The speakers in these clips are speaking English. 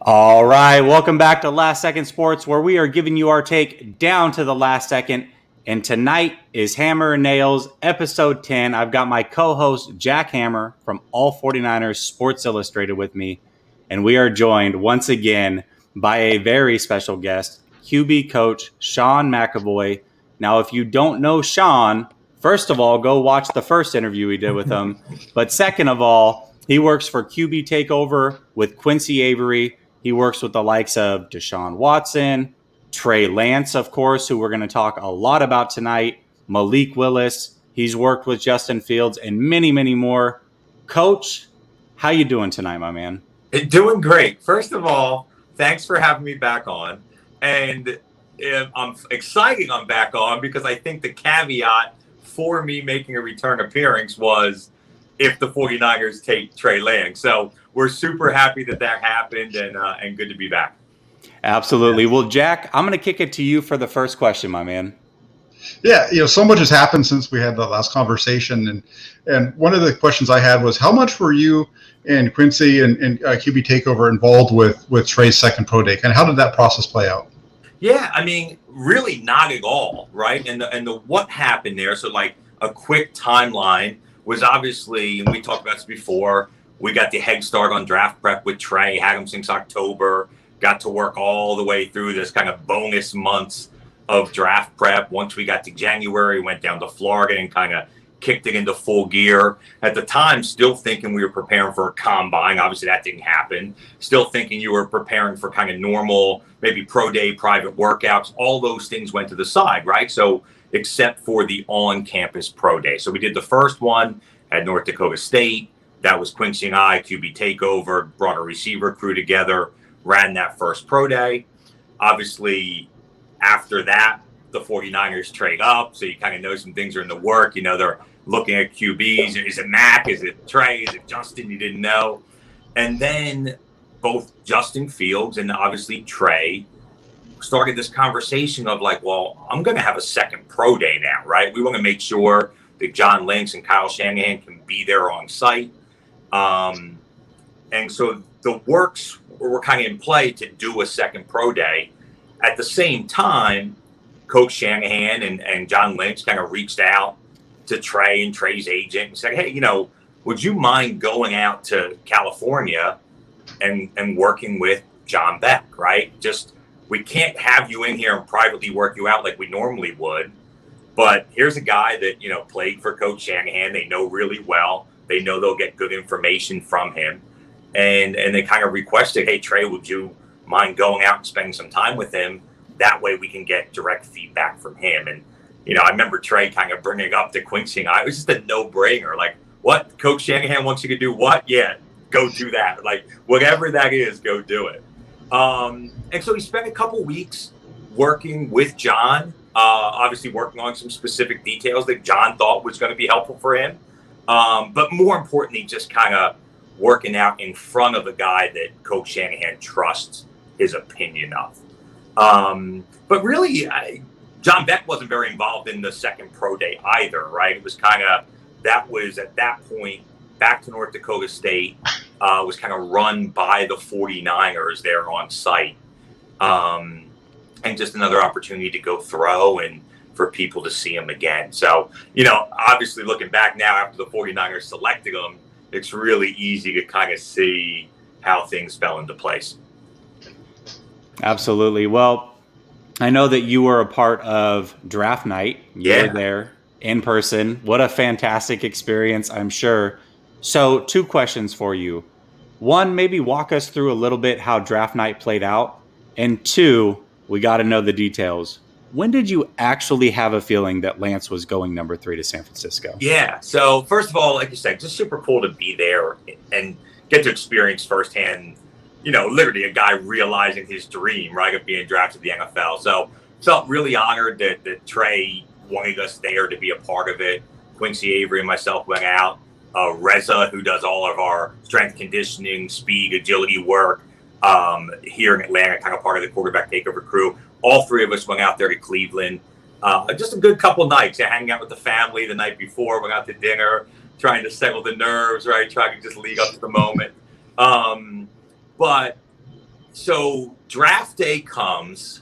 All right, welcome back to Last Second Sports, where we are giving you our take down to the last second. And tonight is Hammer and Nails, episode 10. I've got my co-host, Jack Hammer, from All 49ers Sports Illustrated with me. And we are joined once again by a very special guest, QB coach Sean McEvoy. Now, if you don't know Sean, first of all, go watch the first interview we did with him. But second of all, he works for QB Takeover with Quincy Avery. He works with the likes of Deshaun Watson, Trey Lance, of course, who we're going to talk a lot about tonight, Malik Willis. He's worked with Justin Fields and many, many more. Coach, how you doing tonight, my man? Doing great. First of all, thanks for having me back on. And I'm excited I'm back on because I think the caveat for me making a return appearance was if the 49ers take Trey Lance. So we're super happy that happened and good to be back. Absolutely. Well, Jack, I'm going to kick it to you for the first question, my man. Yeah, so much has happened since we had the last conversation. And one of the questions I had was, how much were you and Quincy and QB Takeover involved with Trey's second pro day? And how did that process play out? Yeah, I mean, really not at all, right? And the what happened there, so like a quick timeline was obviously, and we talked about this before, we got the head start on draft prep with Trey, had him since October, got to work all the way through this kind of bonus months of draft prep. Once we got to January, went down to Florida and kind of kicked it into full gear. At the time, still thinking we were preparing for a combine. Obviously, that didn't happen. Still thinking you were preparing for kind of normal, maybe pro day, private workouts. All those things went to the side, right? So except for the on-campus pro day. So we did the first one at North Dakota State. That was Quincy and I, QB Takeover, brought a receiver crew together, ran that first pro day. Obviously, after that, the 49ers trade up. So you kind of know some things are in the work. They're looking at QBs. Is it Mac? Is it Trey? Is it Justin? You didn't know. And then both Justin Fields and obviously Trey started this conversation of like, well, I'm going to have a second pro day now, right? We want to make sure that John Lynch and Kyle Shanahan can be there on site. And so the works were kind of in play to do a second pro day. At the same time, Coach Shanahan and John Lynch kind of reached out to Trey and Trey's agent and said, hey, would you mind going out to California and working with John Beck, right? Just, we can't have you in here and privately work you out like we normally would. But here's a guy that, played for Coach Shanahan. They know really well. They know they'll get good information from him. And they kind of requested, hey, Trey, would you mind going out and spending some time with him? That way we can get direct feedback from him. And, I remember Trey kind of bringing up to Quincy and I, it was just a no-brainer. Like, what? Coach Shanahan wants you to do what? Yeah, go do that. Like, whatever that is, go do it. And so he spent a couple weeks working with John, obviously working on some specific details that John thought was going to be helpful for him. But more importantly, just kind of working out in front of a guy that Coach Shanahan trusts his opinion of. But really, John Beck wasn't very involved in the second pro day either, right? It was kind of, that was at that point, back to North Dakota State, was kind of run by the 49ers there on site. And just another opportunity to go throw and for people to see him again. So, obviously looking back now after the 49ers selected him, it's really easy to kind of see how things fell into place. Absolutely. Well, I know that you were a part of draft night. You were there in person. What a fantastic experience, I'm sure. So 2 questions for you. 1, maybe walk us through a little bit how draft night played out. And 2, we got to know the details. When did you actually have a feeling that Lance was going number 3 to San Francisco? Yeah. So first of all, like you said, just super cool to be there and get to experience firsthand, literally a guy realizing his dream, right, of being drafted to the NFL. So felt really honored that Trey wanted us there to be a part of it. Quincy Avery and myself went out. Reza, who does all of our strength conditioning, speed, agility work here in Atlanta, kind of part of the quarterback takeover crew. All 3 of us went out there to Cleveland. Just a good couple nights, hanging out with the family the night before, went out to dinner, trying to settle the nerves, right? Trying to just lead up to the moment. But So draft day comes,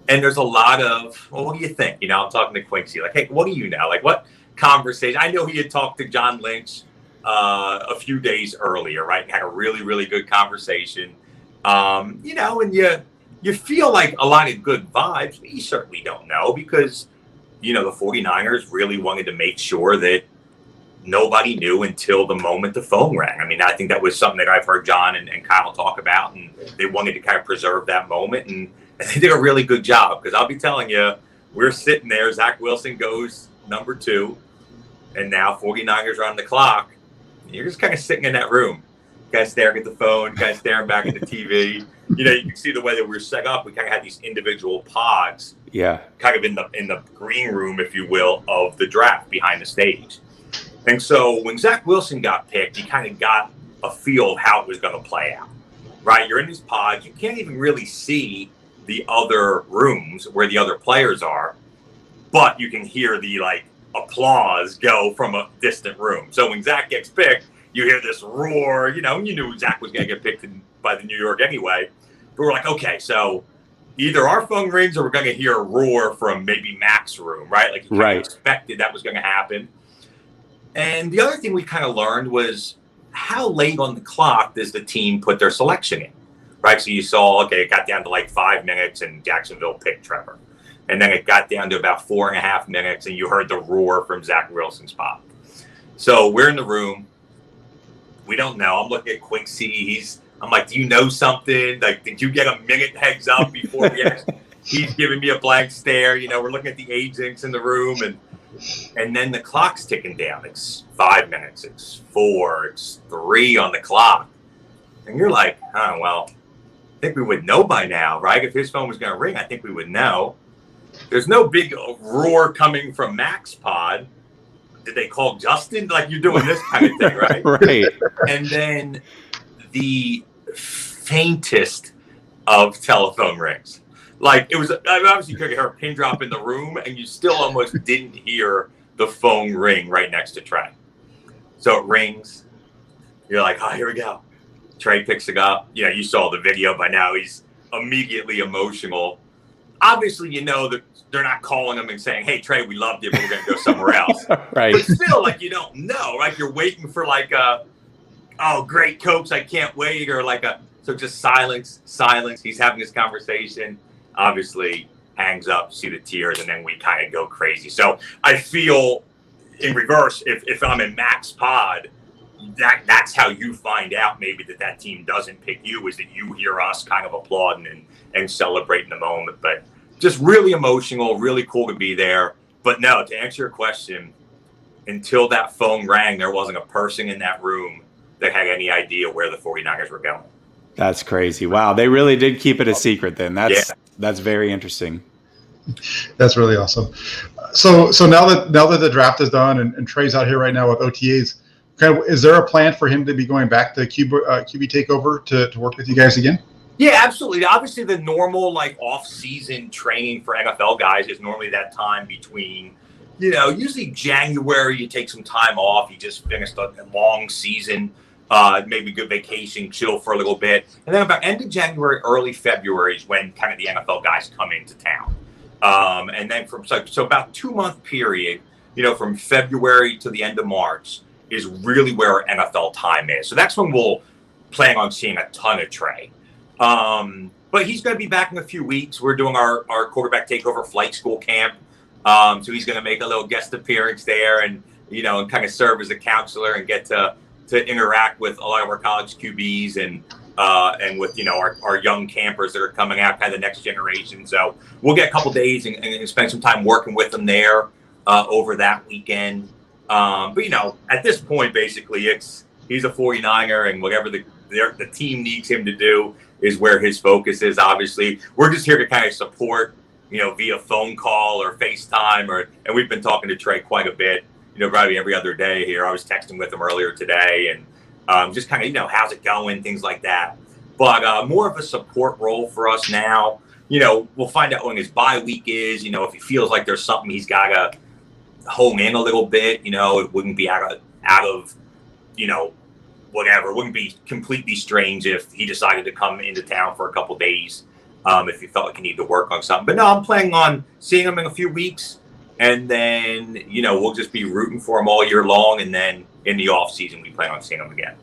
and there's a lot of, well, what do you think? I'm talking to Quincy, like, hey, what do you know? Like, what conversation? I know he had talked to John Lynch a few days earlier, right? And had a really, really good conversation. And you feel like a lot of good vibes, but you certainly don't know because, the 49ers really wanted to make sure that nobody knew until the moment the phone rang. I mean, I think that was something that I've heard John and Kyle talk about, and they wanted to kind of preserve that moment. And they did a really good job because I'll be telling you, we're sitting there. Zach Wilson goes number 2, and now 49ers are on the clock. And you're just kind of sitting in that room, guys staring at the phone, guys staring back at the TV. You can see the way that we're set up. We kind of had these individual pods, kind of in the green room, if you will, of the draft behind the stage. And so when Zach Wilson got picked, you kind of got a feel of how it was going to play out, right? You're in these pods. You can't even really see the other rooms where the other players are, but you can hear the applause go from a distant room. So when Zach gets picked, you hear this roar, you knew Zach was going to get picked by the New York anyway. But we're like, okay, so either our phone rings or we're going to hear a roar from maybe Mac's room, right? Like you kind of expected that was going to happen. And the other thing we kind of learned was how late on the clock does the team put their selection in, right? So you saw, it got down to 5 minutes and Jacksonville picked Trevor. And then it got down to about 4.5 minutes and you heard the roar from Zach Wilson's pop. So we're in the room. We don't know. I'm looking at Quincy. I'm like, do you know something? Like, did you get a minute heads up before we actually? He's giving me a blank stare. We're looking at the agents in the room and then the clock's ticking down. It's 5 minutes. It's 4. It's 3 on the clock. And you're like, well, I think we would know by now, right? If his phone was going to ring, I think we would know. There's no big roar coming from Mac's pod. Did they call Justin? Like, you're doing this kind of thing, right? Right. And then the faintest of telephone rings. Like, it was, obviously you could hear a pin drop in the room and you still almost didn't hear the phone ring right next to Trey. So it rings. You're like, oh, here we go. Trey picks it up. You saw the video by now. He's immediately emotional. Obviously, that they're not calling him and saying, hey, Trey, we loved you, but we're going to go somewhere else. Right. But still, you don't know. You're waiting for oh, great, coach, I can't wait. Or so just silence. He's having this conversation. Obviously, hangs up, see the tears, and then we kind of go crazy. So I feel in reverse, if I'm in Mac's pod, that's how you find out maybe that team doesn't pick you, is that you hear us kind of applauding and celebrating the moment. But just really emotional, really cool to be there. But no, to answer your question, until that phone rang, there wasn't a person in that room that had any idea where the 49ers were going. That's crazy. Wow. They really did keep it a secret then. That's very interesting. That's really awesome. So now that the draft is done and Trey's out here right now with OTAs, is there a plan for him to be going back to QB Takeover to work with you guys again? Yeah, absolutely. Obviously, the normal off-season training for NFL guys is normally that time between, usually January. You take some time off. You just finished a long season, maybe good vacation, chill for a little bit, and then about end of January, early February is when kind of the NFL guys come into town. And then so about 2-month period, from February to the end of March is really where our NFL time is. So that's when we'll plan on seeing a ton of Trey. But he's going to be back in a few weeks. We're doing our quarterback takeover flight school camp. So he's going to make a little guest appearance there and kind of serve as a counselor and get to interact with a lot of our college QBs and with, our young campers that are coming out, kind of the next generation. So we'll get a couple days and spend some time working with them there, over that weekend. But at this point, basically he's a 49er and whatever the team needs him to do is where his focus is. Obviously, we're just here to kind of support, via phone call or FaceTime, and we've been talking to Trey quite a bit, probably every other day here. I was texting with him earlier today and just kind of, how's it going, things like that. But more of a support role for us now. We'll find out when his bye week is, if he feels like there's something he's got to hone in a little bit, it wouldn't be out of whatever. It wouldn't be completely strange if he decided to come into town for a couple days if he felt like he needed to work on something. But no, I'm planning on seeing him in a few weeks. And then, we'll just be rooting for him all year long. And then in the off season, we plan on seeing him again.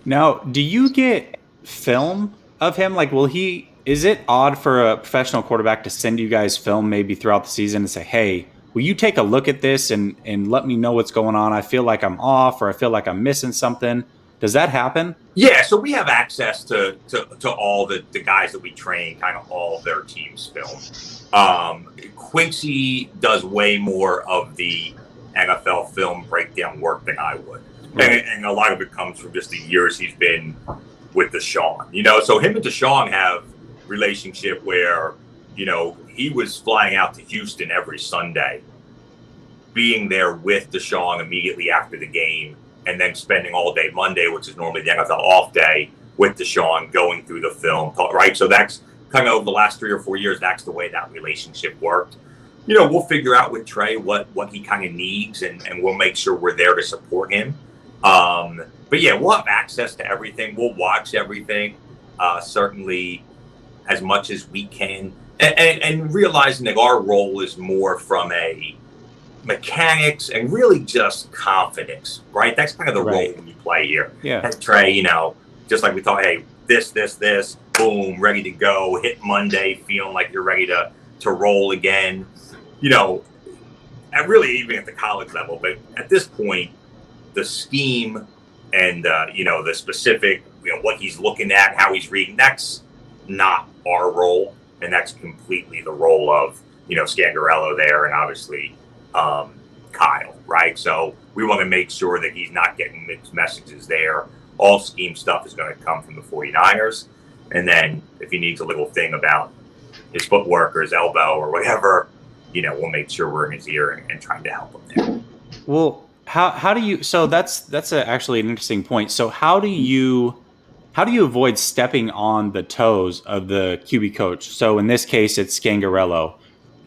Now, do you get film of him? Like, is it odd for a professional quarterback to send you guys film maybe throughout the season and say, hey, will you take a look at this and let me know what's going on? I feel like I'm off, or I feel like I'm missing something. Does that happen? Yeah, so we have access to all the guys that we train, kind of all of their team's film. Quincy does way more of the NFL film breakdown work than I would. Right. And a lot of it comes from just the years he's been with Deshaun. So him and Deshaun have relationship where, he was flying out to Houston every Sunday, being there with Deshaun immediately after the game, and then spending all day Monday, which is normally the NFL off day, with Deshaun going through the film, right? So that's kind of over the last 3 or 4 years, that's the way that relationship worked. We'll figure out with Trey what he kind of needs, and we'll make sure we're there to support him. But yeah, we'll have access to everything. We'll watch everything, certainly as much as we can. And realizing that our role is more from a mechanics and really just confidence, right? That's kind of the role we play here. Yeah. And Trey, just like we thought, hey, this, boom, ready to go, hit Monday, feeling like you're ready to roll again. And really even at the college level, but at this point, the scheme and, the specific, what he's looking at, how he's reading, that's not our role. And that's completely the role of, Scangarello there and obviously Kyle, right? So we want to make sure that he's not getting mixed messages there. All scheme stuff is going to come from the 49ers. And then if he needs a little thing about his footwork or his elbow or whatever, we'll make sure we're in his ear and trying to help him there. Well, how do you, so that's actually an interesting point. So how do you avoid stepping on the toes of the QB coach? So in this case, it's Scangarello.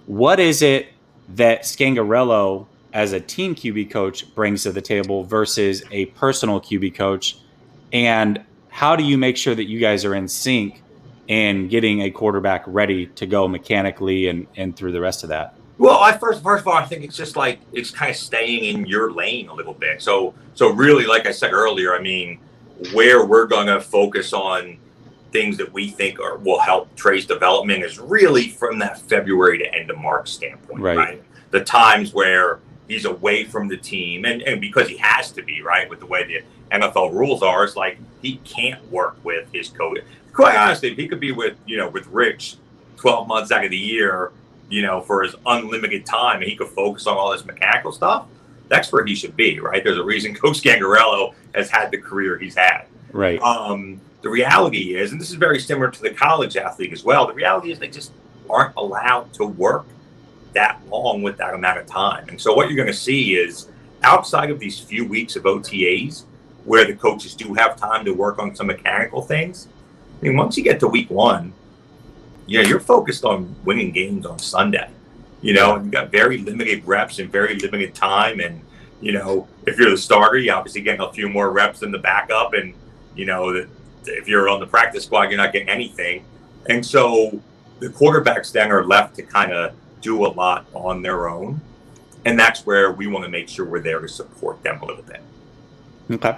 What is it that Scangarello as a team QB coach brings to the table versus a personal QB coach? And how do you make sure that you guys are in sync in getting a quarterback ready to go mechanically and through the rest of that? Well, first of all, I think it's just like it's kind of staying in your lane a little bit. So really, like I said earlier, where we're going to focus on things that we think will help Trey's development is really from that February to end of March standpoint, right? The times where he's away from the team, and because he has to be, right, with the way the NFL rules are, it's like he can't work with his coach. Quite honestly, if he could be with Rich 12 months out of the year, for his unlimited time, and he could focus on all this mechanical stuff, that's where he should be, right? There's a reason Coach Scangarello has had the career he's had. Right. The reality is, and this is very similar to the college athlete as well, the reality is they just aren't allowed to work that long with that amount of time. And so what you're going to see is outside of these few weeks of OTAs where the coaches do have time to work on some mechanical things, once you get to week one, you're focused on winning games on Sunday. You've got very limited reps and very limited time. And, if you're the starter, you're obviously getting a few more reps than the backup. And, if you're on the practice squad, you're not getting anything. And so the quarterbacks then are left to kind of do a lot on their own. And that's where we want to make sure we're there to support them a little bit. Okay.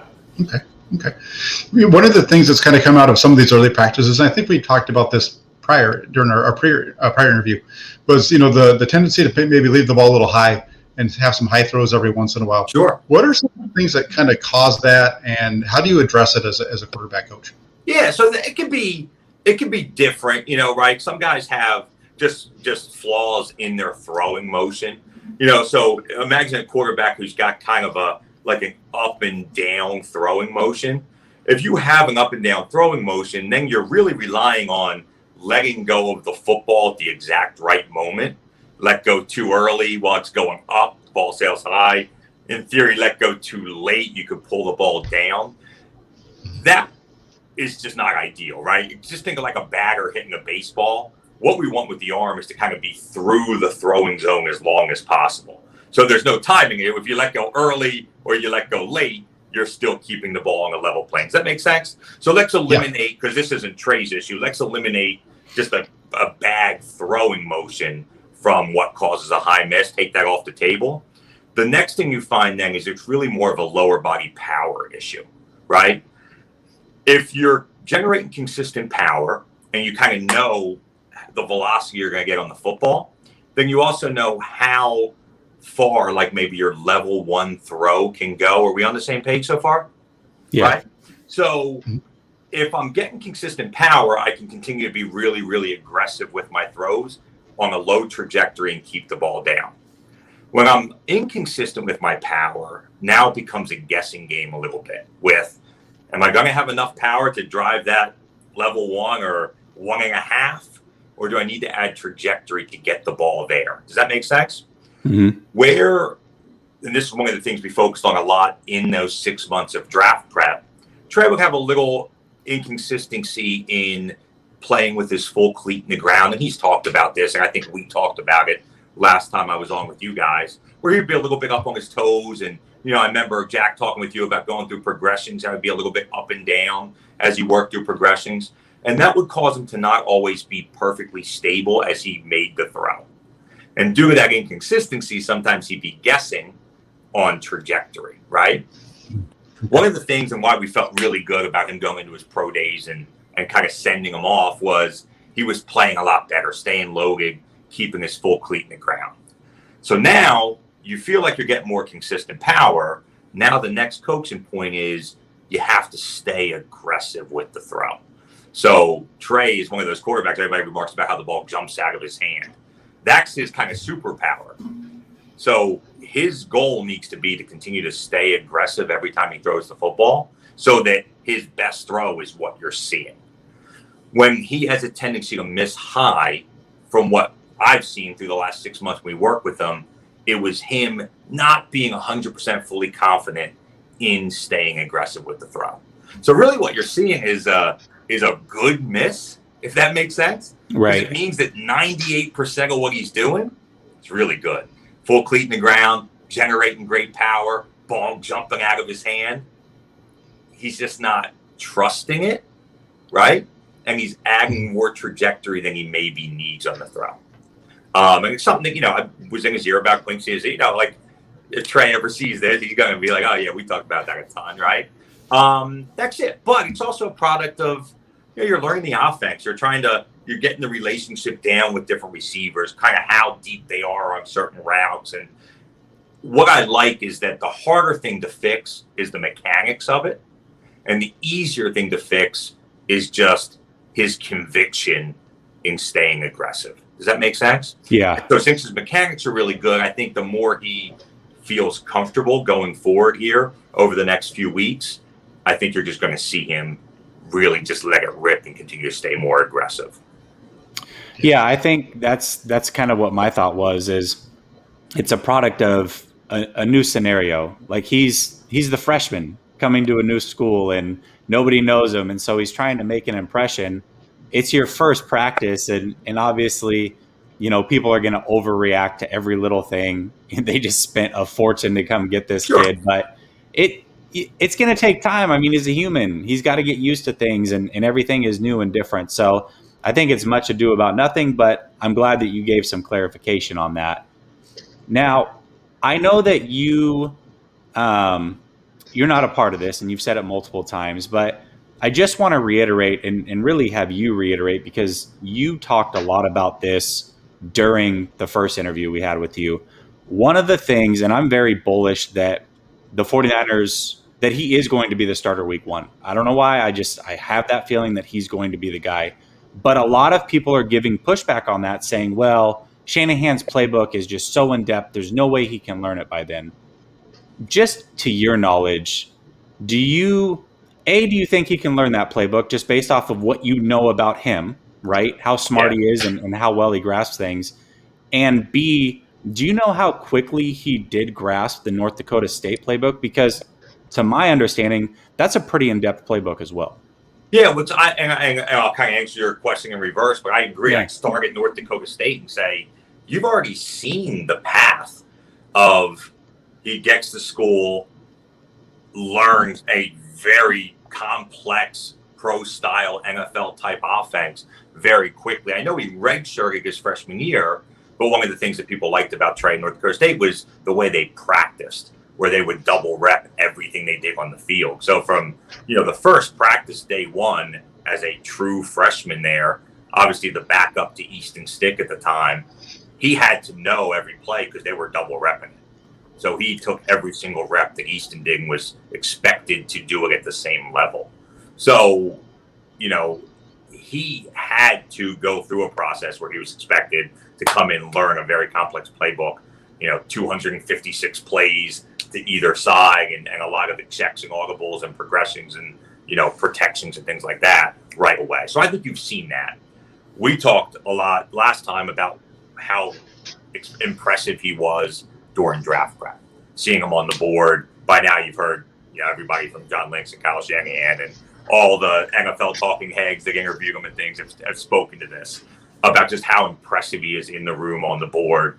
One of the things that's kind of come out of some of these early practices, and I think we talked about this during our prior interview, was the tendency to maybe leave the ball a little high and have some high throws every once in a while. Sure. What are some things that kind of cause that, and how do you address it as a quarterback coach? Yeah, so it can be different, right? Some guys have just flaws in their throwing motion, So imagine a quarterback who's got kind of an up and down throwing motion. If you have an up and down throwing motion, then you're really relying on letting go of the football at the exact right moment. Let go too early while it's going up, the ball sails high. In theory, let go too late, you could pull the ball down. That is just not ideal, right? Just think of like a batter hitting a baseball. What we want with the arm is to kind of be through the throwing zone as long as possible. So there's no timing. If you let go early or you let go late, you're still keeping the ball on a level plane. Does that make sense? So let's eliminate, because this isn't Trey's issue, let's eliminate just a bad throwing motion from what causes a high miss. Take that off the table. The next thing you find then is it's really more of a lower body power issue, right? If you're generating consistent power and you kind of know the velocity you're going to get on the football, then you also know how far, like maybe your level one throw can go. Are we on the same page so far? Yeah. Right? So if I'm getting consistent power, I can continue to be really, really aggressive with my throws on a low trajectory and keep the ball down. When I'm inconsistent with my power, now it becomes a guessing game a little bit with, am I going to have enough power to drive that level one or 1.5? Or do I need to add trajectory to get the ball there? Does that make sense? Mm-hmm. Where, and this is one of the things we focused on a lot in those 6 months of draft prep, Trey would have a little inconsistency in playing with his full cleat in the ground. And he's talked about this, and I think we talked about it last time I was on with you guys, where he'd be a little bit up on his toes. And, you know, I remember Jack talking with you about going through progressions. I would be a little bit up and down as you work through progressions. And that would cause him to not always be perfectly stable as he made the throw. And due to that inconsistency, sometimes he'd be guessing on trajectory, right? One of the things and why we felt really good about him going into his pro days and kind of sending him off was he was playing a lot better, staying loaded, keeping his full cleat in the ground. So now you feel like you're getting more consistent power. Now the next coaching point is you have to stay aggressive with the throw. So Trey is one of those quarterbacks, everybody remarks about how the ball jumps out of his hand. That's his kind of superpower. So his goal needs to be to continue to stay aggressive every time he throws the football so that his best throw is what you're seeing. When he has a tendency to miss high, from what I've seen through the last 6 months we work with him, it was him not being 100% fully confident in staying aggressive with the throw. So really what you're seeing is a good miss, if that makes sense. Right. It means that 98% of what he's doing is really good. Full cleat in the ground, generating great power, ball jumping out of his hand. He's just not trusting it, right? And he's adding more trajectory than he maybe needs on the throw. And it's something that, you know, I was in his ear about Quincy is, you know, like if Trey ever sees this, he's going to be like, oh, yeah, we talked about that a ton, right? That's it. But it's also a product of, you know, you're learning the offense. You're getting the relationship down with different receivers, kind of how deep they are on certain routes. And what I like is that the harder thing to fix is the mechanics of it. And the easier thing to fix is just his conviction in staying aggressive. Does that make sense? Yeah. So since his mechanics are really good, I think the more he feels comfortable going forward here over the next few weeks, I think you're just going to see him really just let it rip and continue to stay more aggressive. Yeah, I think that's kind of what my thought was, is it's a product of a new scenario. Like he's the freshman coming to a new school and nobody knows him. And so he's trying to make an impression. It's your first practice. And obviously, you know, people are going to overreact to every little thing. And they just spent a fortune to come get this kid. But it's going to take time. I mean, he's a human. He's got to get used to things and everything is new and different. So I think it's much ado about nothing, but I'm glad that you gave some clarification on that. Now, I know that you're not a part of this and you've said it multiple times, but I just want to reiterate and really have you reiterate, because you talked a lot about this during the first interview we had with you. One of the things, and I'm very bullish that the 49ers, that he is going to be the starter week 1. I don't know why. I have that feeling that he's going to be the guy. But a lot of people are giving pushback on that, saying, well, Shanahan's playbook is just so in-depth, there's no way he can learn it by then. Just to your knowledge, do you think he can learn that playbook just based off of what you know about him, right? How smart he is and how well he grasps things. And B, do you know how quickly he did grasp the North Dakota State playbook? Because to my understanding, that's a pretty in-depth playbook as well. Yeah, which I'll kind of answer your question in reverse, but I agree. Yeah. I'd start at North Dakota State and say, you've already seen the path of he gets to school, learned a very complex pro-style NFL-type offense very quickly. I know he redshirted his freshman year, but one of the things that people liked about Trey at North Dakota State was the way they practiced, where they would double rep everything they did on the field. So from, the first practice day one as a true freshman there, obviously the backup to Easton Stick at the time, he had to know every play because they were double repping it. So he took every single rep that Easton did and was expected to do it at the same level. So, he had to go through a process where he was expected to come in and learn a very complex playbook, 256 plays to either side and a lot of the checks and audibles and progressions and, protections and things like that right away. So I think you've seen that. We talked a lot last time about how impressive he was during draft prep, seeing him on the board. By now you've heard, everybody from John Lynch and Kyle Shanahan and all the NFL talking heads that interviewed him and things have spoken to this about just how impressive he is in the room on the board.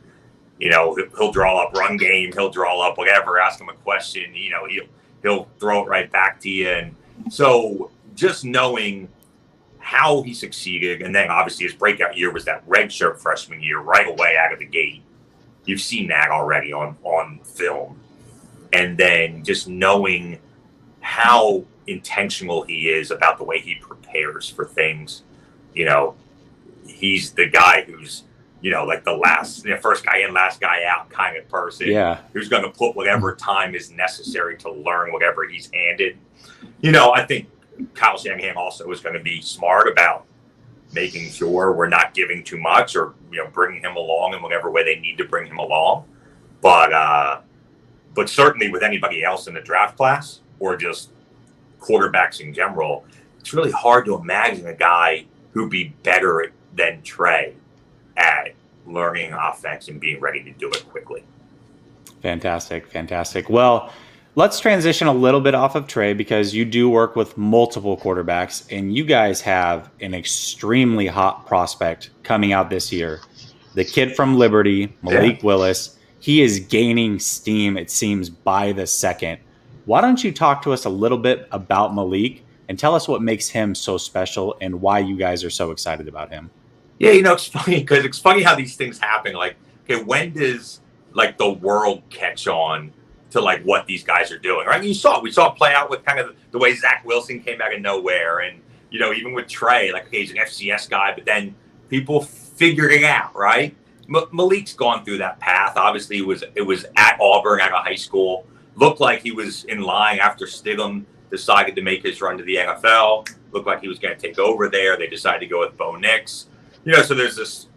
He'll draw up run game, he'll draw up whatever, ask him a question, he'll throw it right back to you. And so just knowing how he succeeded, and then obviously his breakout year was that redshirt freshman year right away out of the gate. You've seen that already on film. And then just knowing how intentional he is about the way he prepares for things. He's the guy who's, like the last, first guy in, last guy out kind of person. Yeah. Who's going to put whatever time is necessary to learn whatever he's handed. I think Kyle Shanahan also is going to be smart about making sure we're not giving too much or, bringing him along in whatever way they need to bring him along. But certainly with anybody else in the draft class or just quarterbacks in general, it's really hard to imagine a guy who'd be better than Trey at learning offense and being ready to do it quickly. Fantastic. Well, let's transition a little bit off of Trey because you do work with multiple quarterbacks and you guys have an extremely hot prospect coming out this year. The kid from Liberty, Malik Willis, he is gaining steam, it seems, by the second. Why don't you talk to us a little bit about Malik and tell us what makes him so special and why you guys are so excited about him? Yeah, it's funny because it's funny how these things happen. Like, okay, when does the world catch on to what these guys are doing? Right? We saw it play out with kind of the way Zach Wilson came out of nowhere, and even with Trey, okay, he's an FCS guy, but then people figured it out, right? Malik's gone through that path. Obviously, it was at Auburn, out of high school. Looked like he was in line after Stidham decided to make his run to the NFL. Looked like he was going to take over there. They decided to go with Bo Nix. So there's this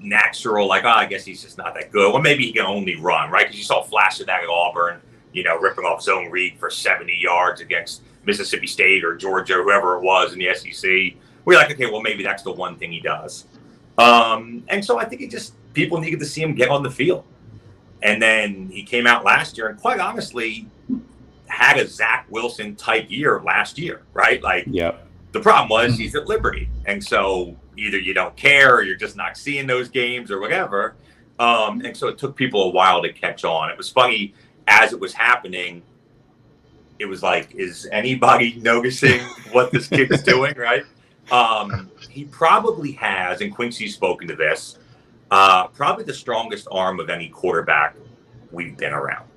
natural, I guess he's just not that good. Well, maybe he can only run, right? Because you saw flash of that at Auburn, ripping off zone read for 70 yards against Mississippi State or Georgia or whoever it was in the SEC. We're like, okay, well, maybe that's the one thing he does. And so I think people needed to see him get on the field. And then he came out last year and quite honestly had a Zach Wilson type year last year, right? Yep. The problem was he's at Liberty. And so either you don't care or you're just not seeing those games or whatever. And so it took people a while to catch on. It was funny as it was happening. It was like, is anybody noticing what this kid is doing, right? He probably has, and Quincy's spoken to this, probably the strongest arm of any quarterback we've been around,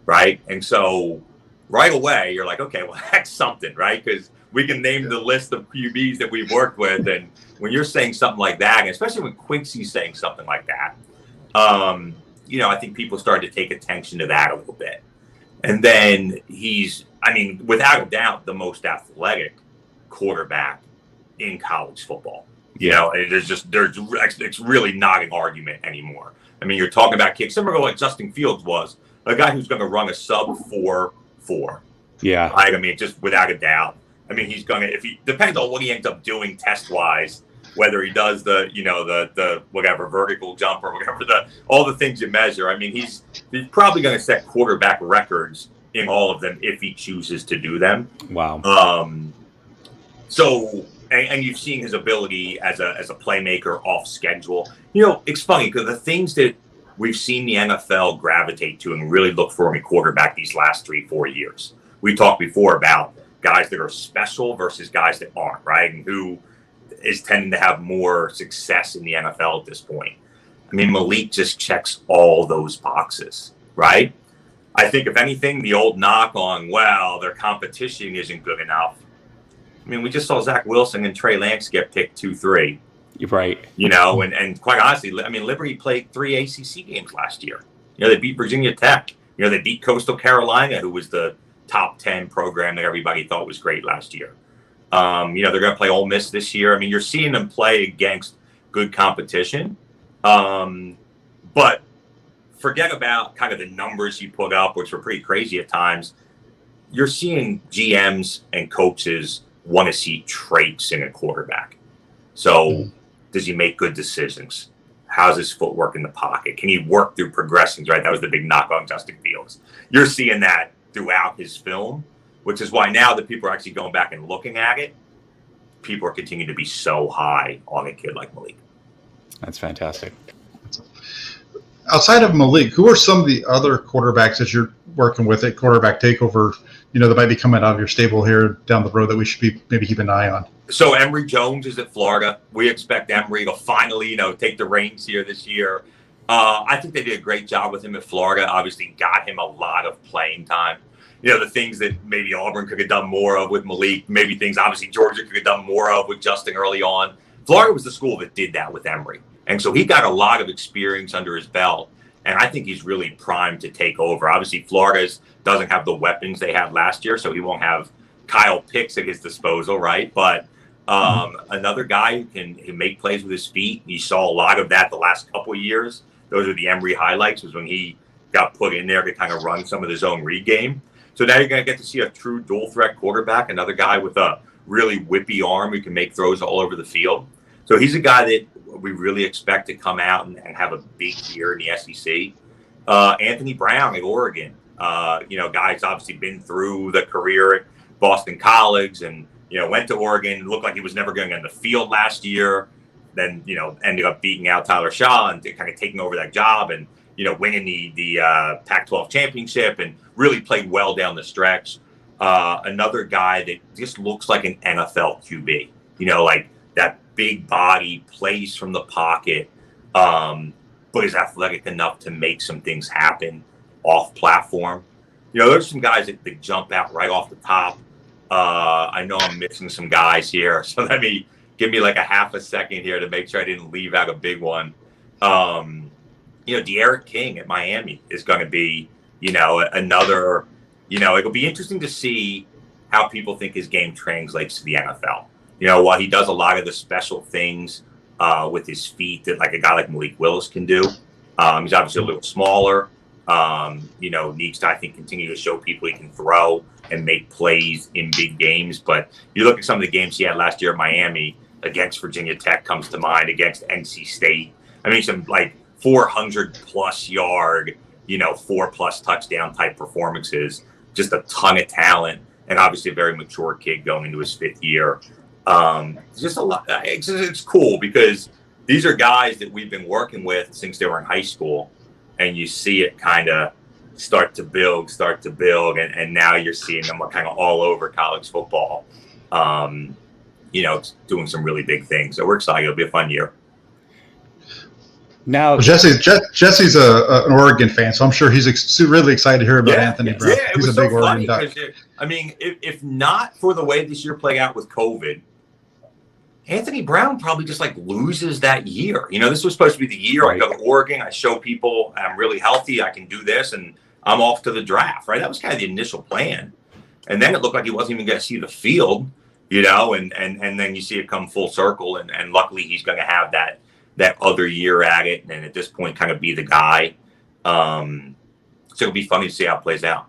right? And so right away, you're like, okay, well, that's something, right? Because we can name the list of QBs that we've worked with. And when you're saying something like that, and especially when Quincy's saying something like that, I think people started to take attention to that a little bit. And then he's, without a doubt, the most athletic quarterback in college football. It's really not an argument anymore. You're talking about kicks, similar like Justin Fields was, a guy who's going to run a sub 4.4. Yeah. Right? Just without a doubt. He's going to, depends on what he ends up doing test wise, whether he does the whatever vertical jump or whatever, all the things you measure. He's probably going to set quarterback records in all of them if he chooses to do them. Wow. So, and you've seen his ability as a playmaker off schedule. It's funny because the things that we've seen the NFL gravitate to and really look for in a quarterback these last 3-4 years. we talked before about guys that are special versus guys that aren't, right? And who is tending to have more success in the NFL at this point. I mean, Malik just checks all those boxes, right? I think, if anything, the old knock on, well, their competition isn't good enough. I mean, we just saw Zach Wilson and Trey Lance get picked 2-3. You're right. And quite honestly, I mean, Liberty played 3 ACC games last year. They beat Virginia Tech. They beat Coastal Carolina, who was the top 10 program that everybody thought was great last year. They're going to play Ole Miss this year. I mean, you're seeing them play against good competition. But forget about kind of the numbers you put up, which were pretty crazy at times. You're seeing GMs and coaches want to see traits in a quarterback. So does he make good decisions? How's his footwork in the pocket? Can he work through progressions, right? That was the big knock on Justin Fields. You're seeing that throughout his film, which is why now that people are actually going back and looking at it, people are continuing to be so high on a kid like Malik. That's fantastic. Outside of Malik, who are some of the other quarterbacks that you're working with at Quarterback Takeover, that might be coming out of your stable here down the road that we should be maybe keep an eye on? So Emory Jones is at Florida. We expect Emory to finally, take the reins here this year. I think they did a great job with him at Florida. Obviously got him a lot of playing time. The things that maybe Auburn could have done more of with Malik, maybe things obviously Georgia could have done more of with Justin early on. Florida was the school that did that with Emory. And so he got a lot of experience under his belt. And I think he's really primed to take over. Obviously, Florida doesn't have the weapons they had last year, so he won't have Kyle Pitts at his disposal, right? But another guy who can make plays with his feet. You saw a lot of that the last couple of years. Those are the Emory highlights, was when he got put in there to kind of run some of his own read game. So now you're going to get to see a true dual-threat quarterback, another guy with a really whippy arm who can make throws all over the field. So he's a guy that we really expect to come out and have a big year in the SEC. Anthony Brown at Oregon. Guy's obviously been through the career at Boston College and, went to Oregon, looked like he was never going on the field last year. Then, ended up beating out Tyler Shaw and kind of taking over that job and, winning the Pac-12 championship and really played well down the stretch. Another guy that just looks like an NFL QB, like that big body, plays from the pocket, but is athletic enough to make some things happen off platform. There's some guys that jump out right off the top. I know I'm missing some guys here, so give me like a half a second here to make sure I didn't leave out a big one. De'Aaron King at Miami is going to be, another, it'll be interesting to see how people think his game translates to the NFL. While he does a lot of the special things with his feet that like a guy like Malik Willis can do, he's obviously a little smaller. Needs to, I think, continue to show people he can throw and make plays in big games. But you look at some of the games he had last year at Miami against Virginia Tech comes to mind, against NC State. I mean, some like 400+ yard, 4+ touchdown type performances, just a ton of talent, and obviously a very mature kid going into his 5th year. Just a lot. It's cool because these are guys that we've been working with since they were in high school, and you see it kind of start to build, and now you're seeing them kind of all over college football. Doing some really big things. So we're excited. It'll be a fun year. Now, Jesse's an Oregon fan, so I'm sure he's really excited to hear about Anthony Brown. Yeah, he's a big Oregon duck. I mean, if not for the way this year played out with COVID, Anthony Brown probably just like loses that year. This was supposed to be the year I go to Oregon. I show people I'm really healthy. I can do this, and I'm off to the draft. Right? That was kind of the initial plan, and then it looked like he wasn't even going to see the field. And then you see it come full circle, and luckily he's going to have that other year at it, and at this point kind of be the guy. So it'll be funny to see how it plays out.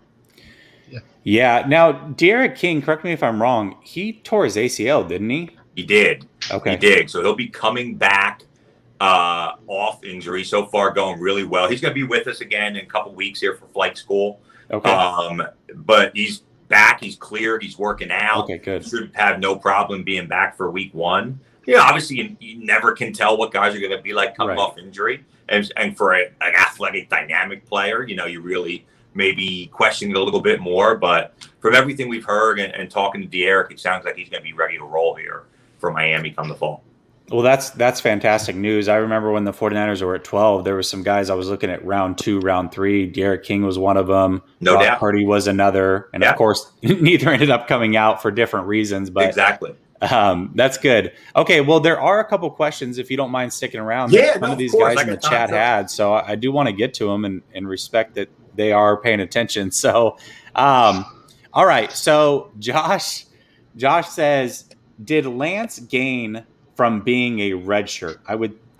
Yeah. Now, De'Aaron King, correct me if I'm wrong, he tore his ACL, didn't he? He did. Okay. He did. So he'll be coming back off injury. So far going really well. He's going to be with us again in a couple weeks here for flight school. Okay. But he's back. He's cleared. He's working out. Okay, good. Should have no problem being back for week 1. Obviously you never can tell what guys are going to be like coming off injury. And for an athletic, dynamic player, you really maybe questioning it a little bit more. But from everything we've heard and talking to De'Eric, it sounds like he's going to be ready to roll here for Miami come the fall. Well, that's fantastic news. I remember when the 49ers were at 12, there were some guys I was looking at round 2, round 3. De'Eric King was one of them. No Brock doubt. Purdy was another. And of course, neither ended up coming out for different reasons. But exactly. That's good. Okay, well, there are a couple questions, if you don't mind sticking around. Yeah, some of these guys in the chat had. So I do want to get to them and respect that they are paying attention. So, all right. So Josh says, did Lance gain from being a redshirt? I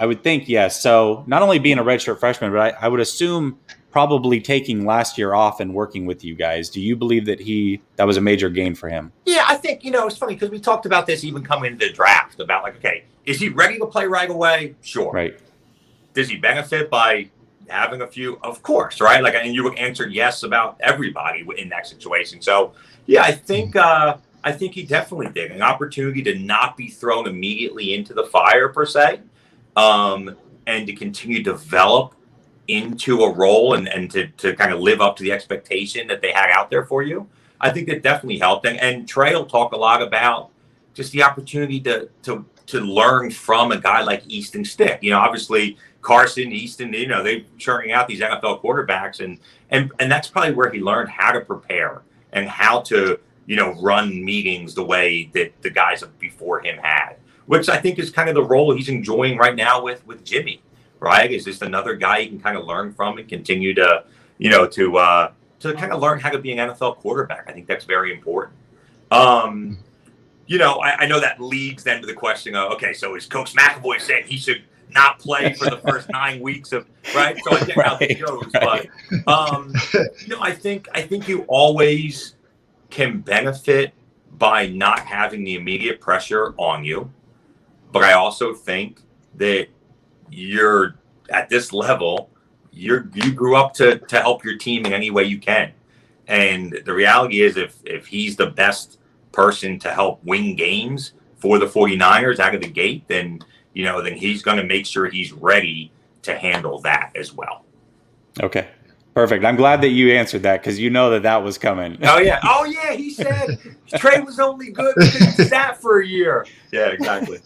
would think yes. So not only being a redshirt freshman, but I would assume probably taking last year off and working with you guys. Do you believe that that was a major gain for him? Yeah, I think, it's funny because we talked about this even coming into the draft about like, okay, is he ready to play right away? Sure. Right. Does he benefit by having a few? Of course, right? Like, and you answered yes about everybody in that situation. So yeah, I think he definitely did. An opportunity to not be thrown immediately into the fire per se, and to continue to develop into a role and to kind of live up to the expectation that they had out there for you. I think that definitely helped. And Trey will talk a lot about just the opportunity to learn from a guy like Easton Stick. Obviously Carson, Easton, they're churning out these NFL quarterbacks and that's probably where he learned how to prepare and how to, run meetings the way that the guys before him had, which I think is kind of the role he's enjoying right now with Jimmy. Right? Is just another guy you can kind of learn from and continue to, to kind of learn how to be an NFL quarterback. I think that's very important. I know that leads then to the question of, okay, so is Coach McEvoy saying he should not play for the first 9 weeks of, right? So I get how this goes, but, I think you always can benefit by not having the immediate pressure on you. But I also think that you're at this level, you grew up to help your team in any way you can. And the reality is if he's the best person to help win games for the 49ers out of the gate, then he's going to make sure he's ready to handle that as well. Okay. Perfect. I'm glad that you answered that because that was coming. Oh, yeah. He said Trey was only good because he sat for a year. Yeah, exactly.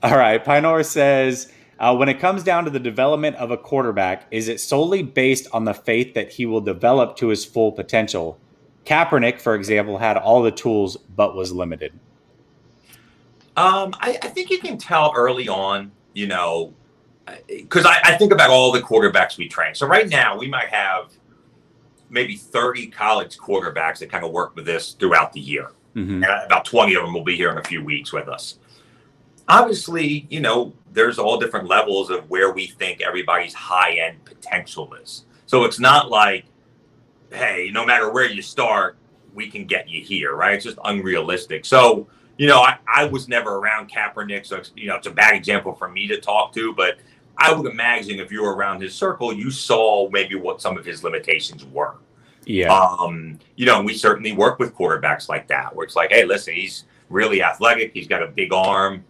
All right. Pinor says, when it comes down to the development of a quarterback, is it solely based on the faith that he will develop to his full potential? Kaepernick, for example, had all the tools but was limited. I think you can tell early on, because I think about all the quarterbacks we train. So right now we might have maybe 30 college quarterbacks that kind of work with this throughout the year. Mm-hmm. And about 20 of them will be here in a few weeks with us. Obviously, there's all different levels of where we think everybody's high-end potential is. So it's not like, hey, no matter where you start, we can get you here, right? It's just unrealistic. So, I was never around Kaepernick, so, it's a bad example for me to talk to, but I would imagine if you were around his circle, you saw maybe what some of his limitations were. Yeah. And we certainly work with quarterbacks like that, where it's like, hey, listen, he's really athletic. He's got a big arm.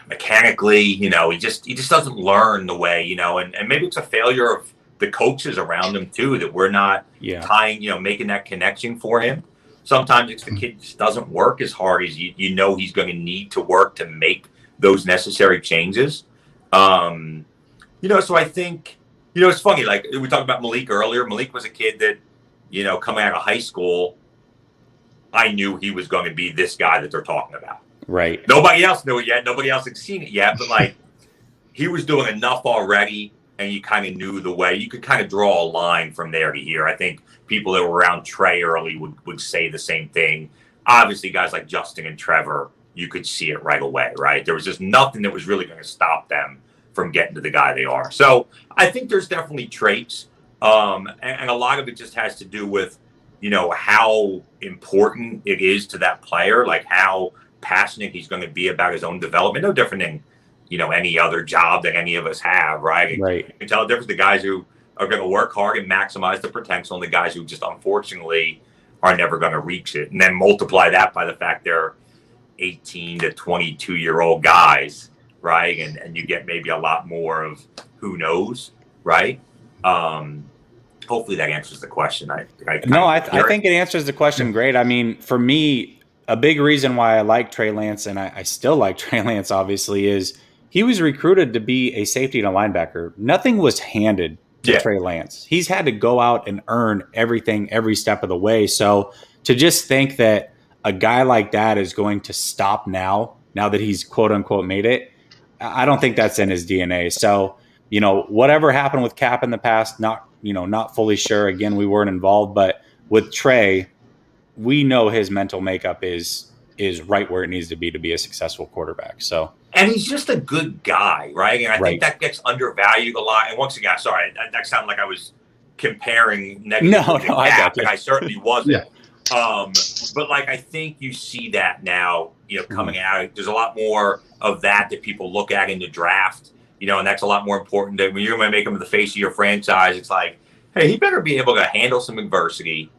Mechanically, he just doesn't learn the way, and maybe it's a failure of the coaches around him too, that we're not tying, making that connection for him. Sometimes it's the kid just doesn't work as hard as he's going to need to work to make those necessary changes. So I think, it's funny, like we talked about Malik earlier. Malik was a kid that, coming out of high school, I knew he was going to be this guy that they're talking about. Right. Nobody else knew it yet. Nobody else had seen it yet. But like, he was doing enough already, and you kind of knew the way. You could kind of draw a line from there to here. I think people that were around Trey early would say the same thing. Obviously, guys like Justin and Trevor, you could see it right away, right? There was just nothing that was really going to stop them from getting to the guy they are. So I think there's definitely traits, and a lot of it just has to do with, how important it is to that player, like how passionate he's going to be about his own development. No different than, any other job that any of us have, right? Right. You can tell the difference. The guys who are going to work hard and maximize the potential, and the guys who just unfortunately are never going to reach it. And then multiply that by the fact they're 18 to 22-year-old guys, right? And you get maybe a lot more of who knows, right? hopefully that answers the question. I think it answers the question great. I mean, for me, a big reason why I like Trey Lance, and I still like Trey Lance, obviously, is he was recruited to be a safety and a linebacker. Nothing was handed to Trey Lance. He's had to go out and earn everything every step of the way. So to just think that a guy like that is going to stop now that he's quote unquote made it, I don't think that's in his DNA. So, whatever happened with Cap in the past, not fully sure. Again, we weren't involved, but with Trey, we know his mental makeup is right where it needs to be a successful quarterback. So, and he's just a good guy, right? And I think that gets undervalued a lot. And once again, sorry, that sounded like I was comparing negative to Cap, and I certainly wasn't. But I think you see that now, coming out. There's a lot more of that people look at in the draft, and that's a lot more important. That when you're going to make him the face of your franchise, it's like, hey, he better be able to handle some adversity,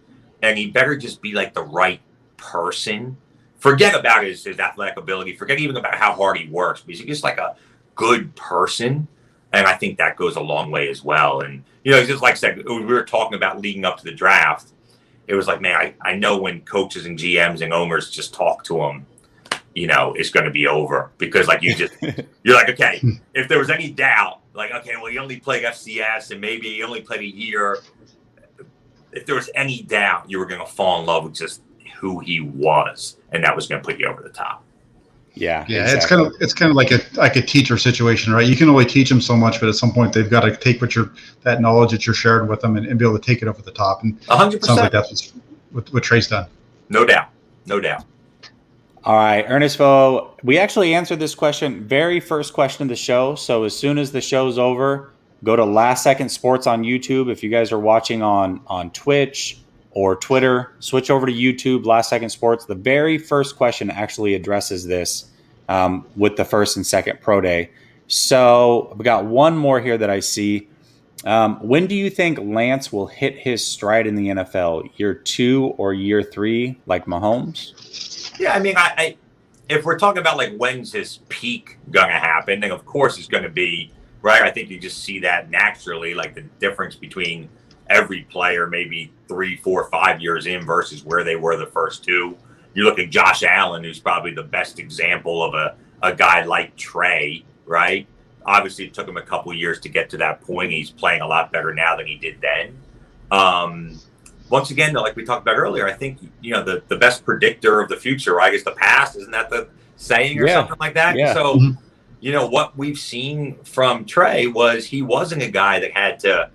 and he better just be the right person. Forget about his athletic ability. Forget even about how hard he works, because he's just a good person. And I think that goes a long way as well. And, just like I said, we were talking about leading up to the draft. It was man, I know when coaches and GMs and owners just talk to him, it's going to be over, because you're okay, if there was any doubt, okay, well, he only played FCS and maybe he only played a year. If there was any doubt, you were going to fall in love with just who he was, and that was going to put you over the top. Yeah. Exactly. It's kind of like a teacher situation, right? You can only teach them so much, but at some point they've got to take that knowledge that you're sharing with them and be able to take it over the top. And 100%. It sounds like that's what Trey's done. No doubt. All right, Ernest Vo, we actually answered this question, very first question of the show. So as soon as the show's over, go to Last Second Sports on YouTube. If you guys are watching on Twitch or Twitter, switch over to YouTube, Last Second Sports. The very first question actually addresses this with the first and second pro day. So we got one more here that I see. When do you think Lance will hit his stride in the NFL? Year 2 or year 3, like Mahomes? Yeah, I mean, I if we're talking about when's his peak gonna happen, then of course it's gonna be right. I think you just see that naturally, the difference between every player, maybe 3, 4, 5 years in versus where they were the first 2. You look at Josh Allen, who's probably the best example of a guy like Trey, right? Obviously, it took him a couple of years to get to that point. He's playing a lot better now than he did then. Once again, though, like we talked about earlier, I think, the best predictor of the future, right, is the past. Isn't that the saying or something like that? Yeah. So, what we've seen from Trey was he wasn't a guy that had to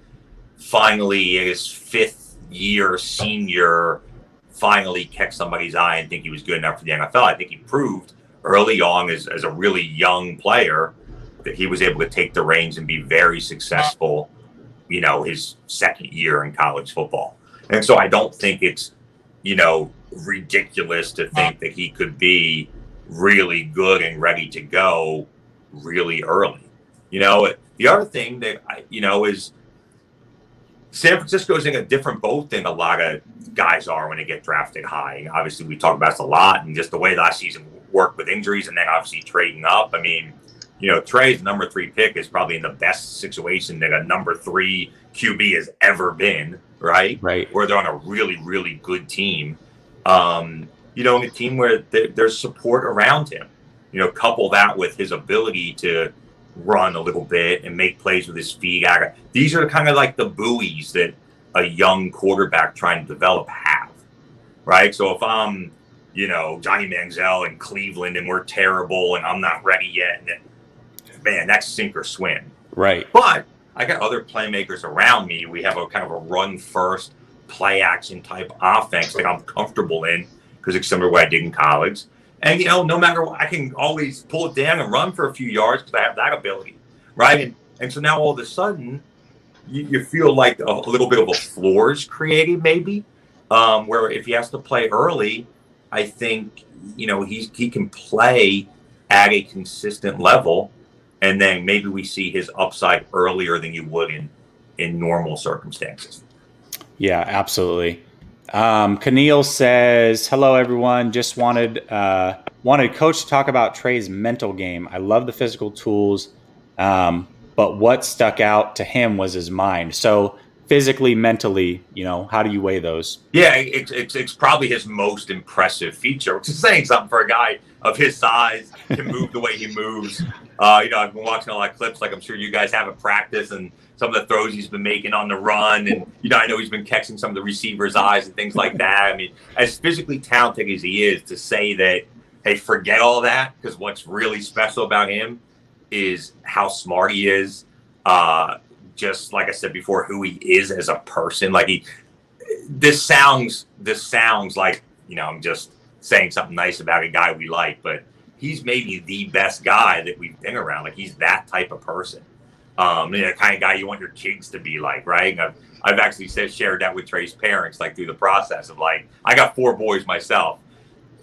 finally, in his 5th year senior, finally catch somebody's eye and think he was good enough for the NFL. I think he proved early on as a really young player that he was able to take the reins and be very successful, his second year in college football. And so I don't think it's, ridiculous to think that he could be really good and ready to go really early. The other thing that, is San Francisco's in a different boat than a lot of guys are when they get drafted high. And obviously, we talk about this a lot, and just the way last season worked with injuries and then obviously trading up. I mean, Trey's number 3 pick is probably in the best situation that a number 3 QB has ever been, right? Right. Where they're on a really, really good team. In a team where there's support around him. Couple that with his ability to run a little bit and make plays with his feet. These are kind of the buoys that a young quarterback trying to develop have, right? So if I'm, Johnny Manziel in Cleveland and we're terrible and I'm not ready yet, man, that's sink or swim. Right. But I got other playmakers around me. We have a kind of a run first, play action type offense that I'm comfortable in because it's similar to what I did in college. And, no matter what, I can always pull it down and run for a few yards because I have that ability, right? And so now all of a sudden, you feel like a little bit of a floor is created maybe, where if he has to play early, I think, he can play at a consistent level. And then maybe we see his upside earlier than you would in normal circumstances. Yeah, absolutely. Keneal says, hello, everyone. Just wanted Coach to talk about Trey's mental game. I love the physical tools, but what stuck out to him was his mind. So physically, mentally, how do you weigh those? Yeah, it's probably his most impressive feature, which is saying something for a guy of his size, can move the way he moves. I've been watching a lot of clips, like I'm sure you guys have at practice, and some of the throws he's been making on the run. And, I know he's been catching some of the receivers' eyes and things like that. I mean, as physically talented as he is, to say that, hey, forget all that, because what's really special about him is how smart he is. Just like I said before, who he is as a person. Like this sounds like, I'm just saying something nice about a guy we like, but he's maybe the best guy that we've been around. Like, he's that type of person. The kind of guy you want your kids to be like, right? And I've actually shared that with Trey's parents, like through the process of like, I got 4 boys myself.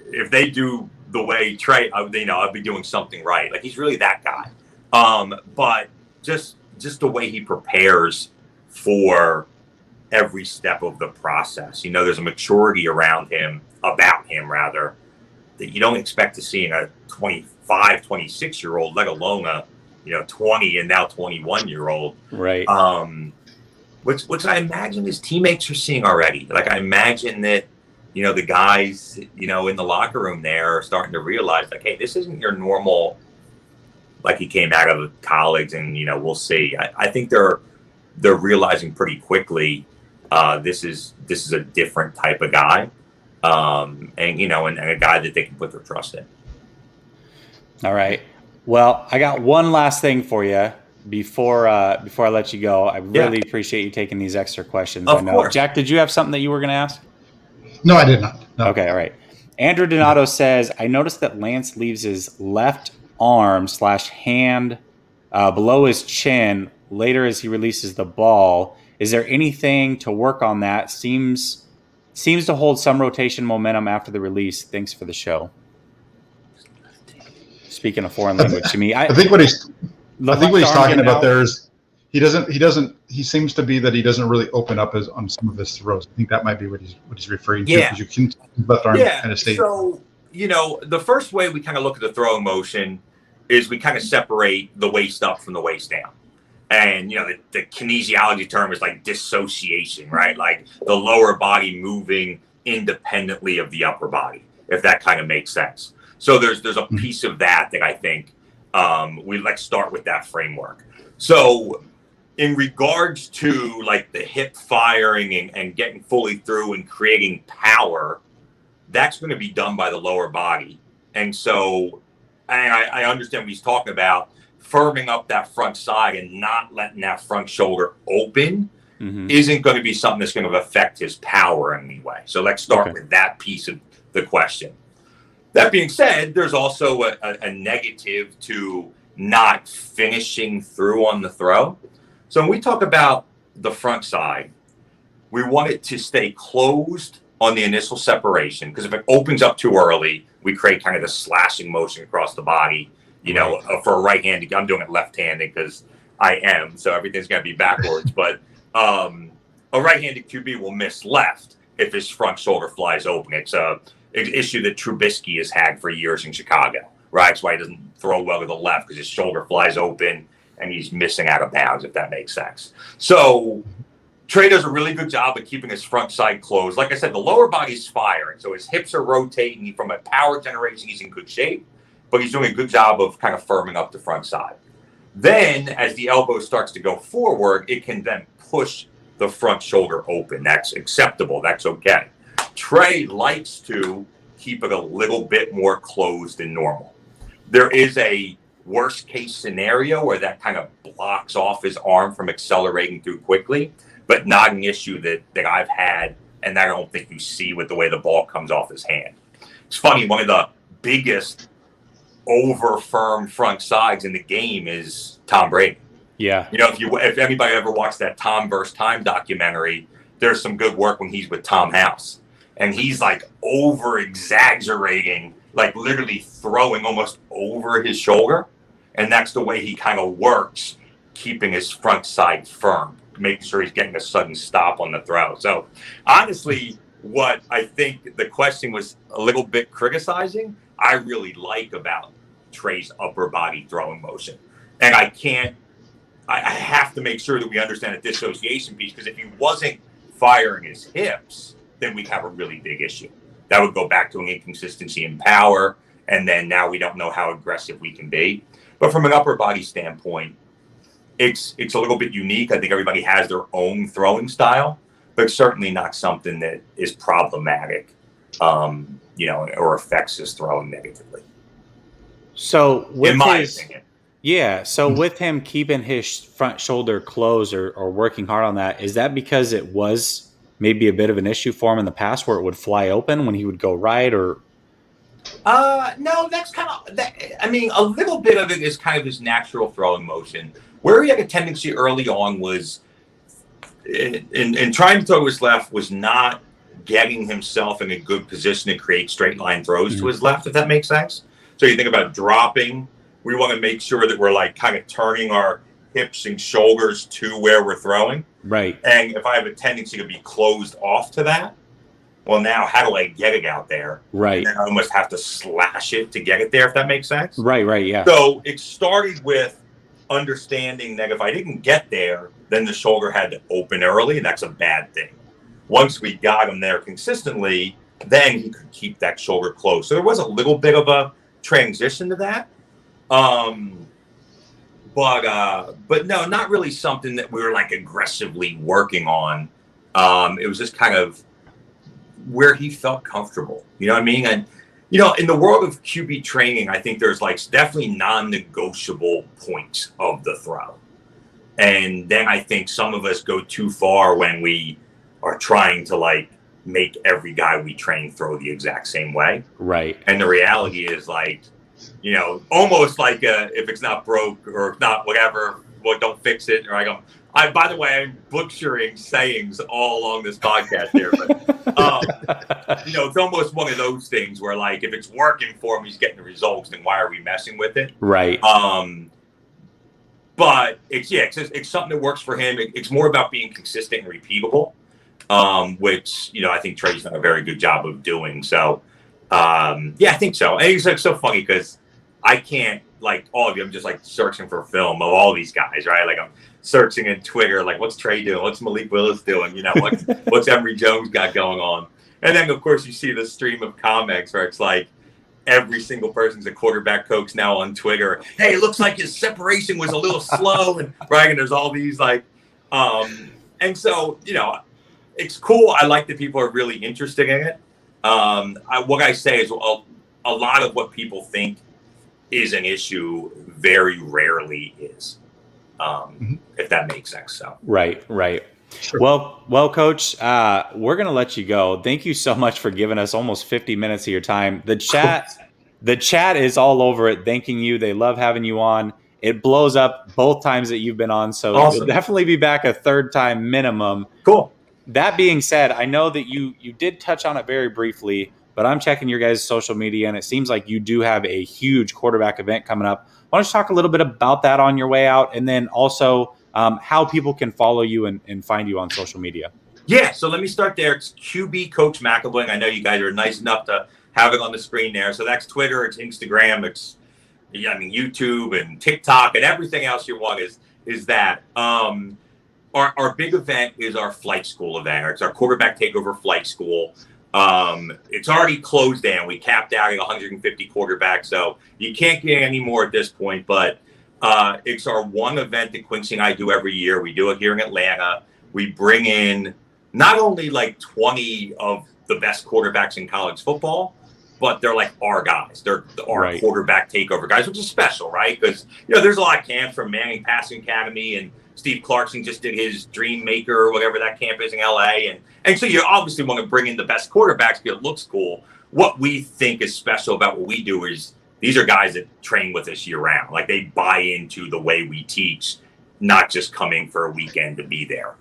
If they do the way Trey, I'll be doing something right. Like, he's really that guy. But just the way he prepares for every step of the process. There's a maturity about him, that you don't expect to see in a 25, 26-year-old, let alone a, 20 and now 21-year-old. Right. Which I imagine his teammates are seeing already. Like, I imagine that, the guys, in the locker room there are starting to realize, like, hey, this isn't your normal, like, he came out of college and, we'll see. I think they're realizing pretty quickly this is a different type of guy, and a guy that they can put their trust in. All right. Well, I got one last thing for you before I let you go. I really appreciate you taking these extra questions. Of course. Jack, did you have something that you were going to ask? No, I did not. No. Okay. All right. Andrew Donato says, I noticed that Lance leaves his left arm / hand below his chin later as he releases the ball. Is there anything to work on that? Seems to hold some rotation momentum after the release. Thanks for the show. Speaking of foreign language to me, I think what he's talking about there is he seems to be that he doesn't really open up on some of his throws. I think that might be what he's referring to, because you can left arm kind of stay. So, the first way we kind of look at the throwing motion is we kind of separate the waist up from the waist down. And, the kinesiology term is like dissociation, right? Like the lower body moving independently of the upper body, if that kind of makes sense. So there's a piece of that I think we start with that framework. So in regards to like the hip firing and getting fully through and creating power, that's going to be done by the lower body. And so, and I understand what he's talking about, firming up that front side and not letting that front shoulder open isn't going to be something that's going to affect his power in any way. So let's start with that piece of the question. That being said, there's also a negative to not finishing through on the throw. So when we talk about the front side, we want it to stay closed on the initial separation, because if it opens up too early, we create kind of the slashing motion across the body. For a right-handed, I'm doing it left-handed because I am, so everything's going to be backwards. But a right-handed QB will miss left if his front shoulder flies open. It's an issue that Trubisky has had for years in Chicago, right? That's why he doesn't throw well to the left, because his shoulder flies open and he's missing out of bounds, if that makes sense. So Trey does a really good job of keeping his front side closed. Like I said, the lower body's firing, so his hips are rotating. From a power generation, he's in good shape, but he's doing a good job of kind of firming up the front side. Then, as the elbow starts to go forward, it can then push the front shoulder open. That's acceptable. That's okay. Trey likes to keep it a little bit more closed than normal. There is a worst case scenario where that kind of blocks off his arm from accelerating through quickly, but not an issue that I've had, and I don't think you see with the way the ball comes off his hand. It's funny, one of the biggest over firm front sides in the game is Tom Brady. Yeah. If anybody ever watched that Tom vs. Time documentary, there's some good work when he's with Tom House. And he's like over exaggerating, like literally throwing almost over his shoulder. And that's the way he kind of works, keeping his front side firm, making sure he's getting a sudden stop on the throw. So honestly, what I think the question was a little bit criticizing, I really like about Trey's upper body throwing motion. And I can't I have to make sure that we understand the dissociation piece, because if he wasn't firing his hips, then we'd have a really big issue. That would go back to an inconsistency in power, and then now we don't know how aggressive we can be. But from an upper body standpoint, it's a little bit unique. I think everybody has their own throwing style, but certainly not something that is problematic, or affects his throwing negatively. So with in my opinion. Yeah. So with him keeping his front shoulder closed or working hard on that, is that because it was maybe a bit of an issue for him in the past where it would fly open when he would go right, or? No, that's kind of that. I mean, a little bit of it is kind of his natural throwing motion. Where he had a tendency early on was in trying to throw his left was not getting himself in a good position to create straight line throws to his left, if that makes sense. So you think about dropping. We want to make sure that we're like kind of turning our hips and shoulders to where we're throwing. Right. And if I have a tendency to be closed off to that, well, now how do I get it out there? Right. And then I almost have to slash it to get it there, if that makes sense. Right, yeah. So it started with understanding that if I didn't get there, then the shoulder had to open early, and that's a bad thing. Once we got him there consistently, then he could keep that shoulder closed. So there was a little bit of a transition to that. But no, not really something that we were like aggressively working on. It was just kind of where he felt comfortable. You know what I mean? And, in the world of QB training, I think there's like definitely non-negotiable points of the throw. And then I think some of us go too far when we are trying to like make every guy we train throw the exact same way. Right. And the reality is like, almost like if it's not broke or not whatever, well, don't fix it. Or by the way, I'm butchering sayings all along this podcast here, but it's almost one of those things where like if it's working for him, he's getting the results, then why are we messing with it? Right. But it's something that works for him. It's more about being consistent and repeatable, which I think Trey's done a very good job of doing. So I think so. And it's like so funny because I can't, like all of you, I'm just like searching for film of all these guys, right? Like I'm searching in Twitter, like what's Trey doing? What's Malik Willis doing? What's Emory Jones got going on? And then of course you see the stream of comments where it's like every single person's a quarterback coach now on Twitter. Hey, it looks like his separation was a little slow, and right, and there's all these like, and so it's cool. I like that people are really interested in it. What I say is a lot of what people think is an issue very rarely is, if that makes sense. So right. Sure. Well, Coach, we're gonna let you go. Thank you so much for giving us almost 50 minutes of your time. The chat is all over it, thanking you. They love having you on. It blows up both times that you've been on, so awesome. You'll definitely be back a third time minimum. Cool. That being said, I know that you did touch on it very briefly, but I'm checking your guys' social media, and it seems like you do have a huge quarterback event coming up. Why don't you talk a little bit about that on your way out, and then also how people can follow you and find you on social media? Yeah, so let me start there. It's QB Coach McEvoy. I know you guys are nice enough to have it on the screen there. So that's Twitter, it's Instagram, it's YouTube and TikTok and everything else you want is that. Our big event is our flight school event. It's our quarterback takeover flight school. It's already closed down. We capped out at 150 quarterbacks, so you can't get any more at this point. But it's our one event that Quincy and I do every year. We do it here in Atlanta. We bring in not only like 20 of the best quarterbacks in college football, but they're like our guys. They're our quarterback takeover guys, which is special, right? Because there's a lot of camps from Manning Passing Academy, and Steve Clarkson just did his Dream Maker or whatever that camp is in LA. And so you obviously want to bring in the best quarterbacks because it looks cool. What we think is special about what we do is these are guys that train with us year round. Like they buy into the way we teach, not just coming for a weekend to be there.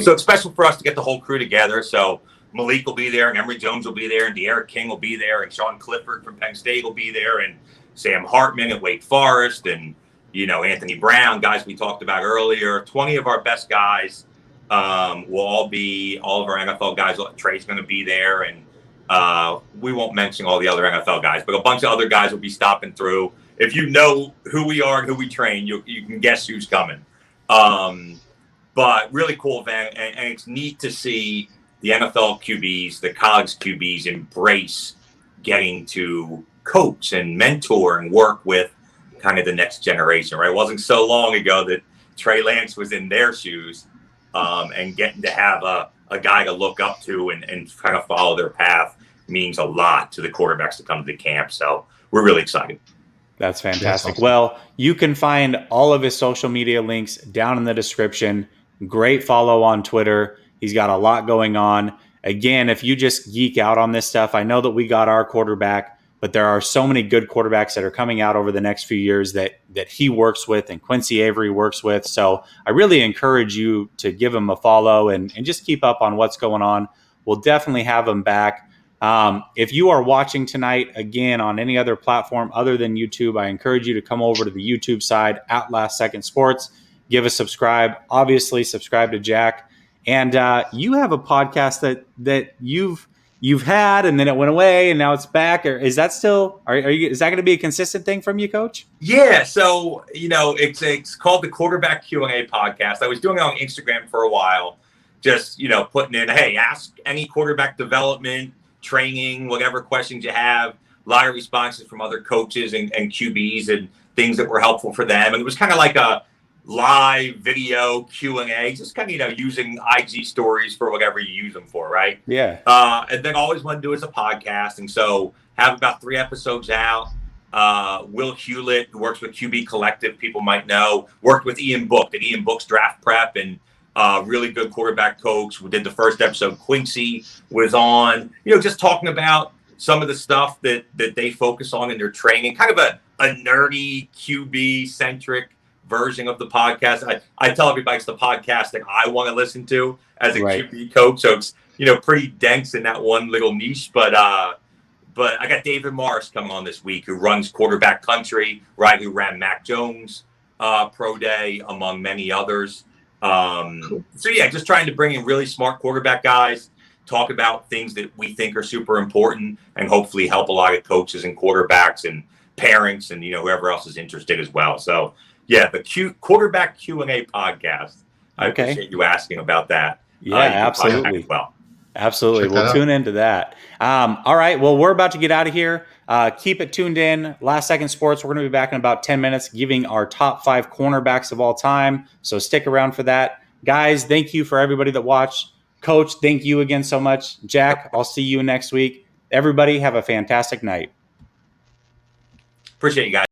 So it's special for us to get the whole crew together. So Malik will be there, and Emory Jones will be there, and De'Aaron King will be there, and Sean Clifford from Penn State will be there, and Sam Hartman at Wake Forest, and Anthony Brown, guys we talked about earlier. 20 of our best guys will all of our NFL guys. Trey's going to be there, and we won't mention all the other NFL guys, but a bunch of other guys will be stopping through. If you know who we are and who we train, you can guess who's coming. But really cool event, and it's neat to see the NFL QBs, the college QBs embrace getting to coach and mentor and work with kind of the next generation, right? It wasn't so long ago that Trey Lance was in their shoes, and getting to have a guy to look up to and kind of follow their path means a lot to the quarterbacks that come to the camp. So we're really excited. That's fantastic. Awesome. Well, you can find all of his social media links down in the description. Great follow on Twitter. He's got a lot going on. Again, if you just geek out on this stuff, I know that we got our quarterback, but there are so many good quarterbacks that are coming out over the next few years that he works with and Quincy Avery works with. So I really encourage you to give him a follow and just keep up on what's going on. We'll definitely have him back. If you are watching tonight, again, on any other platform other than YouTube, I encourage you to come over to the YouTube side at Last Second Sports. Give a subscribe. Obviously, subscribe to Jack. And you have a podcast that you've had, and then it went away, and now it's back. Or is that still? Are you? Is that going to be a consistent thing from you, Coach? Yeah. So it's called the Quarterback Q&A podcast. I was doing it on Instagram for a while, just putting in, hey, ask any quarterback development, training, whatever questions you have. A lot of responses from other coaches and QBs and things that were helpful for them, and it was kind of like a live video Q&A, just kind of using IG stories for whatever you use them for, right? Yeah. And then always want to do is a podcast, and so have about 3 episodes out. Will Hewlett, who works with QB Collective, people might know, worked with Ian Book, did Ian Book's draft prep, and really good quarterback coach. We did the first episode. Quincy was on, just talking about some of the stuff that they focus on in their training, kind of a nerdy QB centric version of the podcast. I tell everybody it's the podcast that I want to listen to as a QB coach. So it's, pretty dense in that one little niche, but I got David Morris coming on this week, who runs Quarterback Country, right? Who ran Mac Jones pro day, among many others. Cool. So yeah, just trying to bring in really smart quarterback guys, talk about things that we think are super important, and hopefully help a lot of coaches and quarterbacks and parents and whoever else is interested as well. So yeah, the Quarterback Q&A podcast. I appreciate you asking about that. Yeah, absolutely. Well, absolutely. We'll tune into that. All right. Well, we're about to get out of here. Keep it tuned in. Last Second Sports. We're going to be back in about 10 minutes, giving our top 5 cornerbacks of all time. So stick around for that. Guys, thank you for everybody that watched. Coach, thank you again so much. Jack, I'll see you next week. Everybody have a fantastic night. Appreciate you guys.